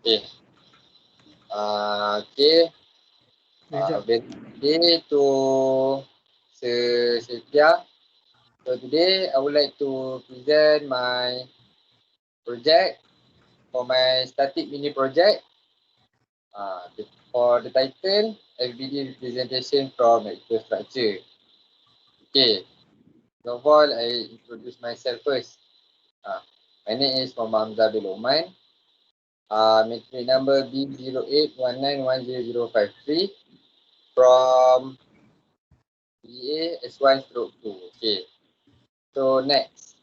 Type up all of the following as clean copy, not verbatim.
Okay. Okay. Birthday to Setia. So today I would like to present my project for my static mini project. For the title, FBD representation from structure. Okay. First of all, I introduce myself first. My name is Muhammad Amzar bin Oman. Matric number B0819100053 from BA S1/2. Okay. So next.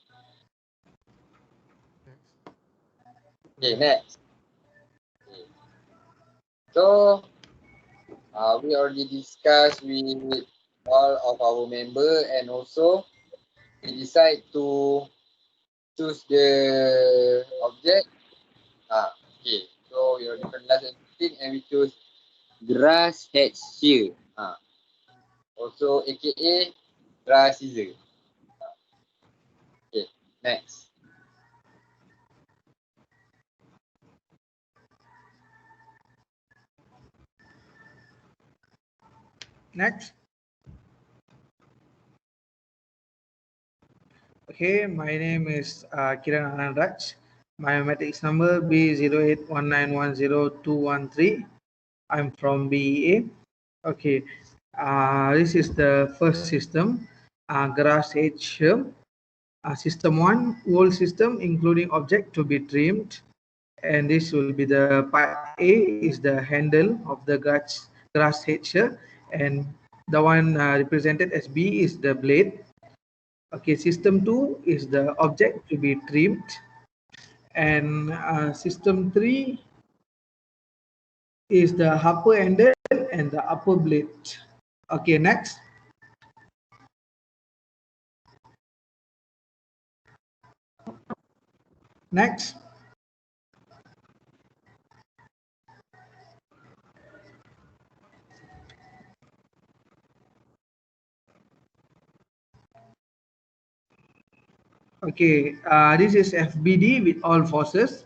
Okay, next. Okay. So we already discussed with all of our member, and also we decide to choose the object. Okay. So we already finalized everything and we choose grass hedge shear. Also aka grass scissor. Okay, next. Next. Okay, my name is Kiran Anandraj. My matrix number B0819102113. I'm from BEA. Okay, this is the first system, grass edge. System 1, whole system including object to be trimmed, and this will be the part A is the handle of the grass hedge, and the one represented as B is the blade. Okay, system 2 is the object to be trimmed, and system 3 is the upper handle and the upper blade. Okay, next. Next. Okay, this is FBD with all forces.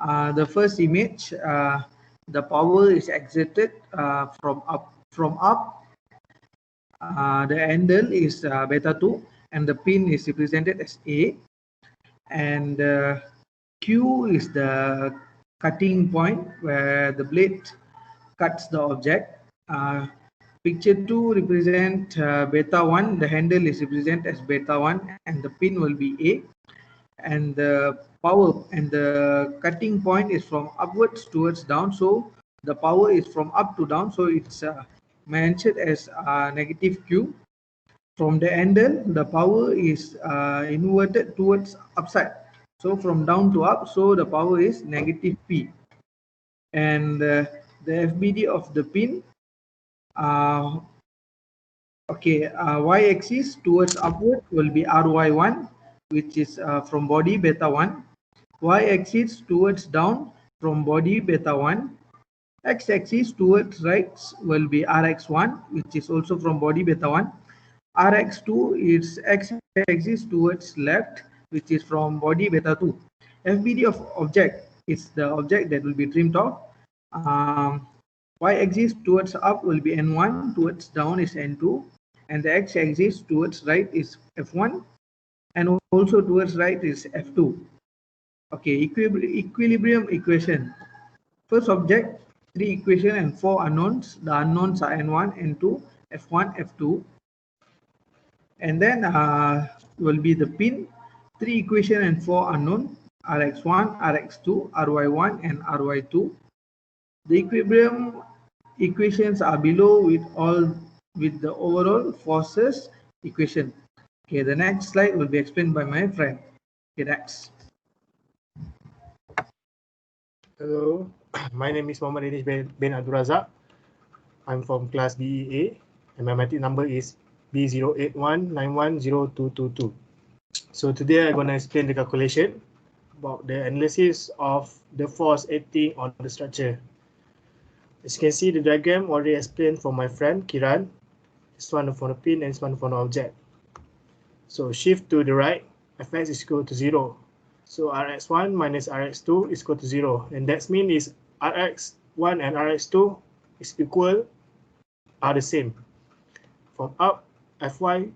The first image, the power is exerted from up. The handle is beta 2, and the pin is represented as A, and Q is the cutting point where the blade cuts the object. Picture 2 represent beta 1, the handle is represented as beta 1 and the pin will be A, and the power and the cutting point is from upwards towards down, so the power is from up to down, so it's mentioned as negative Q. From the handle, the power is inverted towards upside, so from down to up, so the power is negative P. And the FBD of the pin, uh, okay, y-axis towards upward will be ry1, which is from body beta 1. Y-axis towards down from body beta 1. X-axis towards right will be rx1, which is also from body beta 1. Rx2 is x-axis towards left, which is from body beta 2. FBD of object is the object that will be trimmed off. Y-axis towards up will be N1, towards down is N2, and the x-axis towards right is F1, and also towards right is F2. Okay, equilibrium equation. First object, 3 equation and 4 unknowns. The unknowns are N1, N2, F1, F2. And then will be the pin, 3 equation and 4 unknown, Rx1, Rx2, Ry1 and Ry2. The equilibrium equations are below with the overall forces equation. Okay, the next slide will be explained by my friend. Okay, next. Hello, my name is Muhammad Danish bin Abdul Razak. I'm from class BEA and my matric number is B0819102222. So today I'm going to explain the calculation about the analysis of the force acting on the structure. As you can see, the diagram already explained from my friend Kiran. This one for the pin and this one for the object. So shift to the right, Fx is equal to 0. So Rx1 minus Rx2 is equal to 0. And that means is Rx1 and Rx2 is equal, are the same. From up, Fy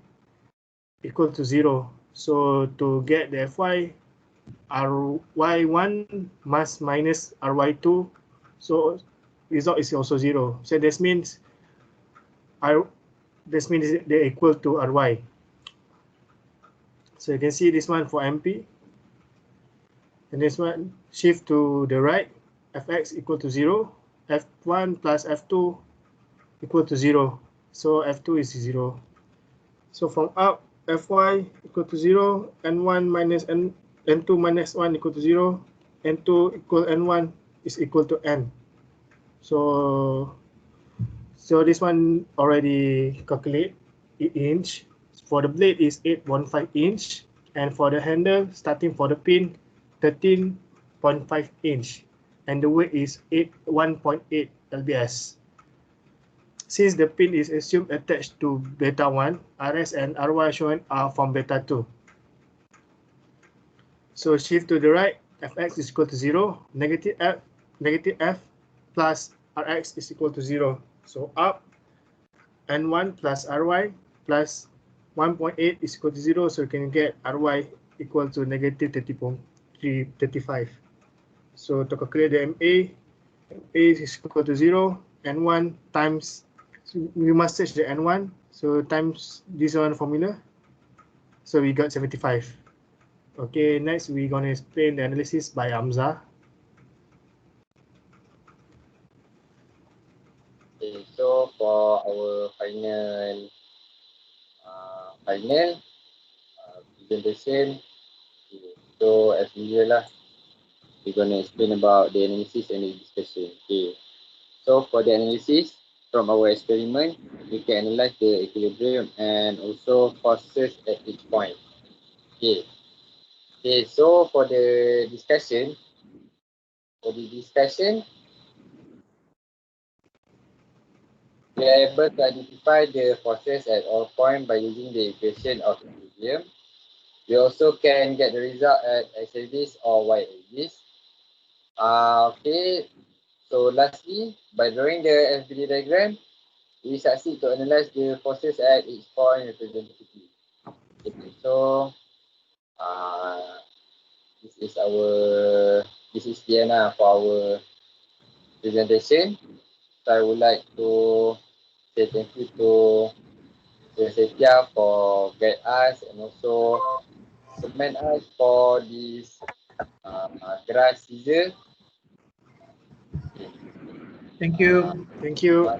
equal to 0. So to get the Fy, Ry1 must minus Ry2. So result is also 0. So this means they're equal to Ry. So you can see this one for MP. And this one shift to the right, Fx equal to 0. F1 plus F2 equal to 0. So F2 is 0. So from up, Fy equal to 0, N1 minus N2 minus 1 equal to 0, N2 equal N1 is equal to N. So this one already calculate inch. For the blade is 8.15 inch, and for the handle, starting for the pin, 13.5 inch, and the weight is 1.8 lbs. Since the pin is assumed attached to beta 1, Rs and Ry shown are from beta 2. So shift to the right, Fx is equal to 0, negative F plus Rx is equal to 0. So up, N1 plus Ry plus 1.8 is equal to 0, so you can get Ry equal to negative 30.35. So to calculate the MA is equal to 0, N1 times, so we must search the N1, so times this one formula, so we got 75. Okay, next we're going to explain the analysis by Amzar. Okay, so for our final presentation, okay, so as usual lah, we're going to explain about the analysis and the discussion. Okay, so for the analysis, from our experiment, we can analyze the equilibrium and also forces at each point. Okay, so for the discussion, we are able to identify the forces at all points by using the equation of equilibrium. We also can get the result at x-axis or y-axis. Okay, so lastly, by drawing the FBD diagram, we succeed to analyze the forces at each point representatively. Okay, so this is the end for our presentation. So I would like to say thank you to Setia for guide us and also recommend us for this grass scissor. Okay. Thank you. Thank you.